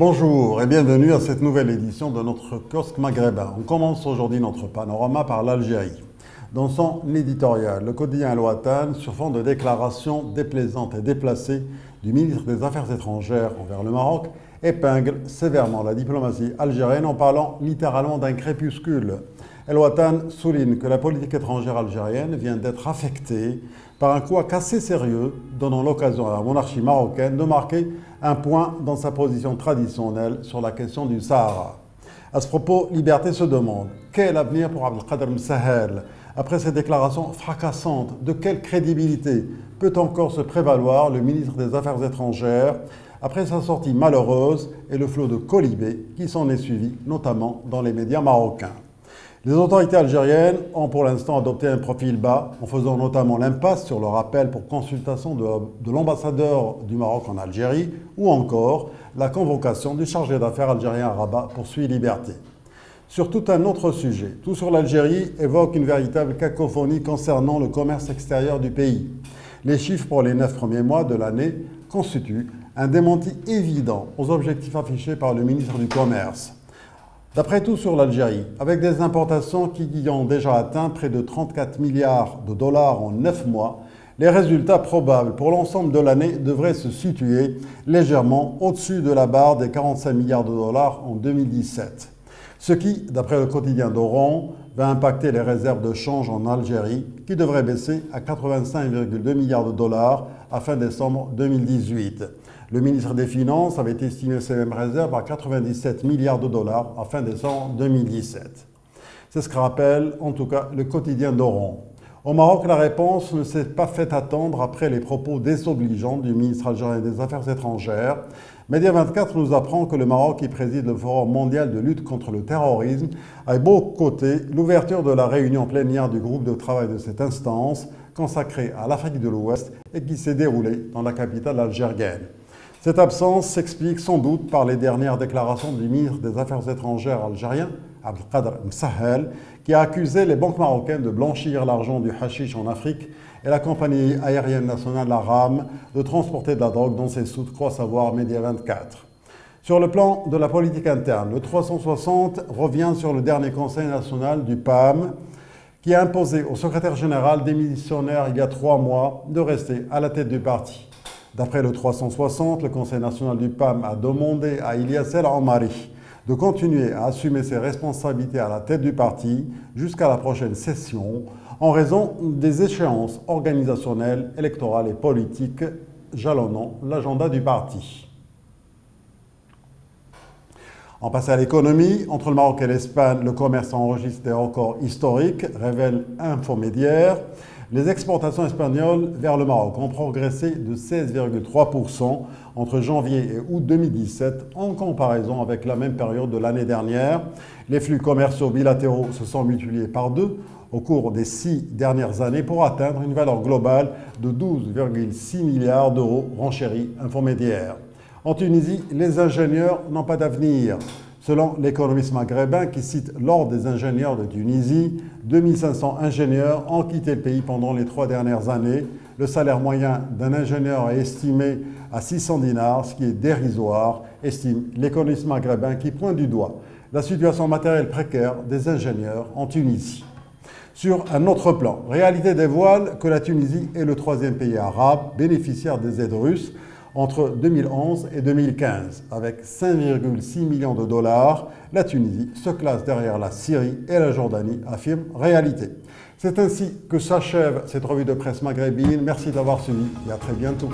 Bonjour et bienvenue à cette nouvelle édition de notre kiosque maghrébin. On commence aujourd'hui notre panorama par l'Algérie. Dans son éditorial, le quotidien Al-Watan, sur fond de déclarations déplaisantes et déplacées du ministre des Affaires étrangères envers le Maroc, épingle sévèrement la diplomatie algérienne en parlant littéralement d'un crépuscule. Al-Watan souligne que la politique étrangère algérienne vient d'être affectée par un couac assez sérieux, donnant l'occasion à la monarchie marocaine de marquer un point dans sa position traditionnelle sur la question du Sahara. À ce propos, Liberté se demande quel avenir pour Abdelkader Msahel. Après ces déclarations fracassantes, de quelle crédibilité peut encore se prévaloir le ministre des Affaires étrangères après sa sortie malheureuse et le flot de colibés qui s'en est suivi, notamment dans les médias marocains? Les autorités algériennes ont pour l'instant adopté un profil bas, en faisant notamment l'impasse sur le rappel pour consultation de l'ambassadeur du Maroc en Algérie, ou encore la convocation du chargé d'affaires algérien à Rabat poursuit Liberté. Sur tout un autre sujet, Tout sur l'Algérie évoque une véritable cacophonie concernant le commerce extérieur du pays. Les chiffres pour les 9 premiers mois de l'année constituent un démenti évident aux objectifs affichés par le ministre du Commerce. D'après Tout sur l'Algérie, avec des importations qui ont déjà atteint près de 34 milliards de dollars en 9 mois, les résultats probables pour l'ensemble de l'année devraient se situer légèrement au-dessus de la barre des 45 milliards de dollars en 2017. Ce qui, d'après le quotidien d'Oran, va impacter les réserves de change en Algérie qui devraient baisser à 85,2 milliards de dollars à fin décembre 2018. Le ministre des Finances avait estimé ces mêmes réserves à 97 milliards de dollars à fin décembre 2017. C'est ce que rappelle en tout cas le quotidien d'Oran. Au Maroc, la réponse ne s'est pas fait attendre après les propos désobligeants du ministre algérien des Affaires étrangères. Média 24 nous apprend que le Maroc, qui préside le Forum mondial de lutte contre le terrorisme, a boycotté l'ouverture de la réunion plénière du groupe de travail de cette instance, consacrée à l'Afrique de l'Ouest et qui s'est déroulée dans la capitale algérienne. Cette absence s'explique sans doute par les dernières déclarations du ministre des Affaires étrangères algérien, Abdelkader Msahel, qui a accusé les banques marocaines de blanchir l'argent du hashish en Afrique et la compagnie aérienne nationale, la RAM, de transporter de la drogue dans ses soutes, croit savoir Média 24. Sur le plan de la politique interne, le 360 revient sur le dernier conseil national du PAM, qui a imposé au secrétaire général démissionnaire il y a 3 mois de rester à la tête du parti. D'après le 360, le Conseil national du PAM a demandé à Ilyas El Omari de continuer à assumer ses responsabilités à la tête du parti jusqu'à la prochaine session en raison des échéances organisationnelles, électorales et politiques jalonnant l'agenda du parti. On passe à l'économie. Entre le Maroc et l'Espagne, le commerce enregistre des records historiques, révèle Infomédiaire. Les exportations espagnoles vers le Maroc ont progressé de 16,3% entre janvier et août 2017 en comparaison avec la même période de l'année dernière. Les flux commerciaux bilatéraux se sont multipliés par 2 au cours des 6 dernières années pour atteindre une valeur globale de 12,6 milliards d'euros, renchérit Infomédiaire. En Tunisie, les ingénieurs n'ont pas d'avenir. Selon l'économiste maghrébin qui cite l'Ordre des ingénieurs de Tunisie, 2500 ingénieurs ont quitté le pays pendant les 3 dernières années. Le salaire moyen d'un ingénieur est estimé à 600 dinars, ce qui est dérisoire, estime l'économiste maghrébin qui pointe du doigt la situation matérielle précaire des ingénieurs en Tunisie. Sur un autre plan, réalité dévoile que la Tunisie est le 3e pays arabe bénéficiaire des aides russes entre 2011 et 2015. Avec 5,6 millions de dollars, la Tunisie se classe derrière la Syrie et la Jordanie, affirme Réalité. C'est ainsi que s'achève cette revue de presse maghrébine. Merci d'avoir suivi et à très bientôt.